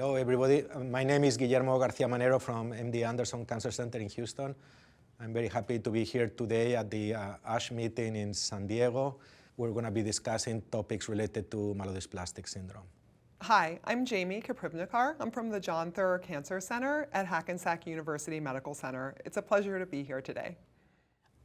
Hello, everybody. My name is Guillermo Garcia-Manero from MD Anderson Cancer Center in Houston. I'm very happy to be here today at the ASH meeting in San Diego. We're going to be discussing topics related to myelodysplastic syndrome. Hi, I'm Jamie Koprivnikar. I'm from the John Theurer Cancer Center at Hackensack University Medical Center. It's a pleasure to be here today.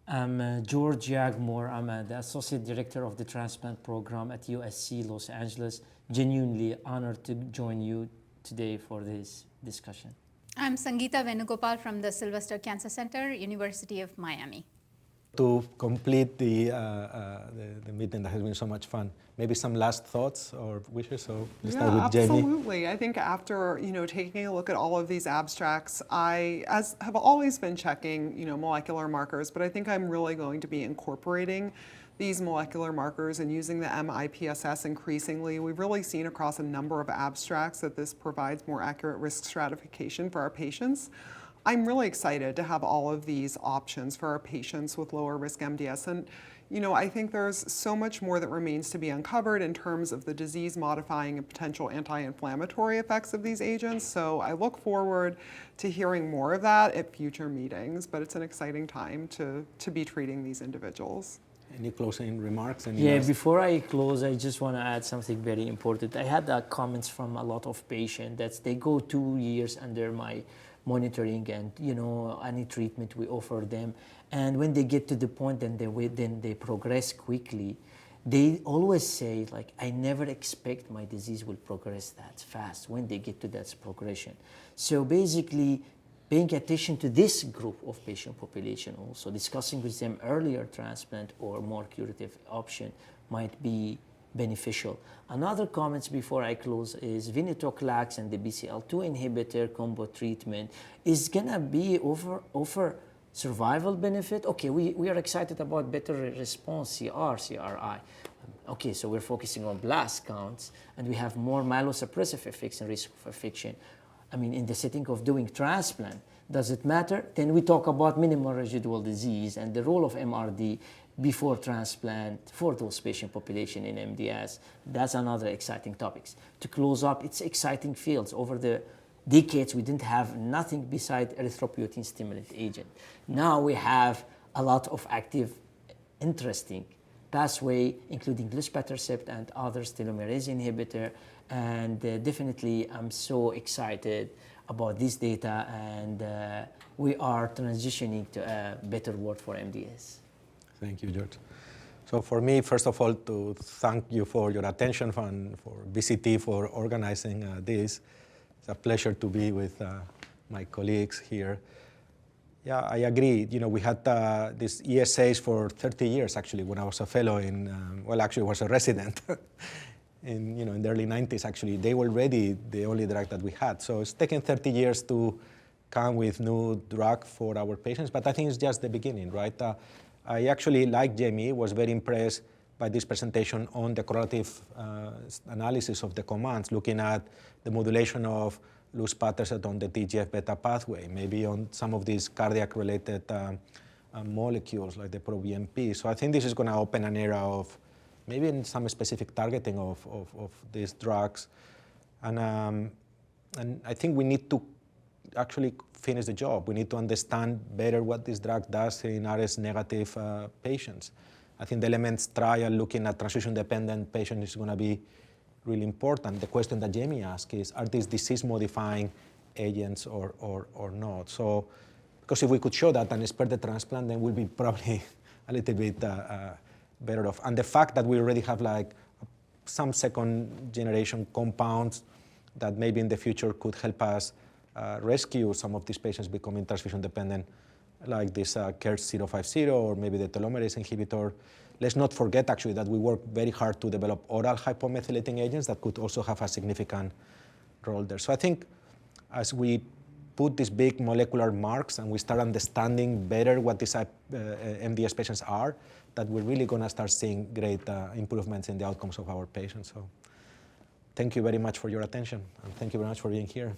I'm George Yaghmour. I'm the Associate Director of the Transplant Program at USC Los Angeles. Genuinely honored to join you today for this discussion. I'm Sangeetha Venugopal from the Sylvester Cancer Center, University of Miami. To complete the meeting that has been so much fun, maybe some last thoughts or wishes? So let's start with Jamie. Absolutely. I think after taking a look at all of these abstracts, I have always been checking molecular markers, but I think I'm really going to be incorporating these molecular markers and using the MIPSS increasingly. We've really seen across a number of abstracts that this provides more accurate risk stratification for our patients. I'm really excited to have all of these options for our patients with lower risk MDS. And I think there's so much more that remains to be uncovered in terms of the disease modifying and potential anti-inflammatory effects of these agents. So I look forward to hearing more of that at future meetings, but it's an exciting time to be treating these individuals. Any closing remarks? Before I close, I just want to add something very important. I had comments from a lot of patients that they go 2 years under my monitoring and any treatment we offer them, and when they get to the point then they progress quickly, they always say like, I never expect my disease will progress that fast when they get to that progression. So basically paying attention to this group of patient population, also discussing with them earlier transplant or more curative option might be beneficial. Another comments before I close is venetoclax and the BCL2 inhibitor combo treatment is gonna be offer survival benefit. Okay, we are excited about better response, CR, CRI. Okay, so we're focusing on blast counts and we have more myelosuppressive effects and risk of infection. I mean, in the setting of doing transplant, does it matter? Then we talk about minimal residual disease and the role of MRD before transplant for those patient population in MDS. That's another exciting topics. To close up, it's exciting fields. Over the decades, we didn't have nothing beside erythropoietin stimulant agent. Now we have a lot of active, interesting pathway, including luspatercept and other telomerase inhibitor. And definitely, I'm so excited about this data, and we are transitioning to a better world for MDS. Thank you, George. So for me, first of all, to thank you for your attention and for VCT for organizing this. It's a pleasure to be with my colleagues here. Yeah, I agree. We had these ESAs for 30 years, actually, when I was a fellow was a resident. In the early 90s, actually, they were already the only drug that we had. So it's taken 30 years to come with new drug for our patients, but I think it's just the beginning, right? I actually, like Jamie, was very impressed by this presentation on the correlative analysis of the commands, looking at the modulation of luspatercept on the TGF-beta pathway, maybe on some of these cardiac-related molecules like the proBNP. So I think this is going to open an era of maybe in some specific targeting of these drugs. And I think we need to actually finish the job. We need to understand better what this drug does in RS-negative patients. I think the ELEMENTS trial looking at transfusion-dependent patients is going to be really important. The question that Jamie asked is, are these disease-modifying agents or not? So, because if we could show that and spare the transplant, then we'll be probably a little bit better off. And the fact that we already have like some second-generation compounds that maybe in the future could help us rescue some of these patients becoming transfusion dependent, like this KERT-050 or maybe the telomerase inhibitor. Let's not forget actually that we work very hard to develop oral hypomethylating agents that could also have a significant role there. So I think as we put these big molecular marks and we start understanding better what these MDS patients are, that we're really going to start seeing great improvements in the outcomes of our patients. So thank you very much for your attention, and thank you very much for being here.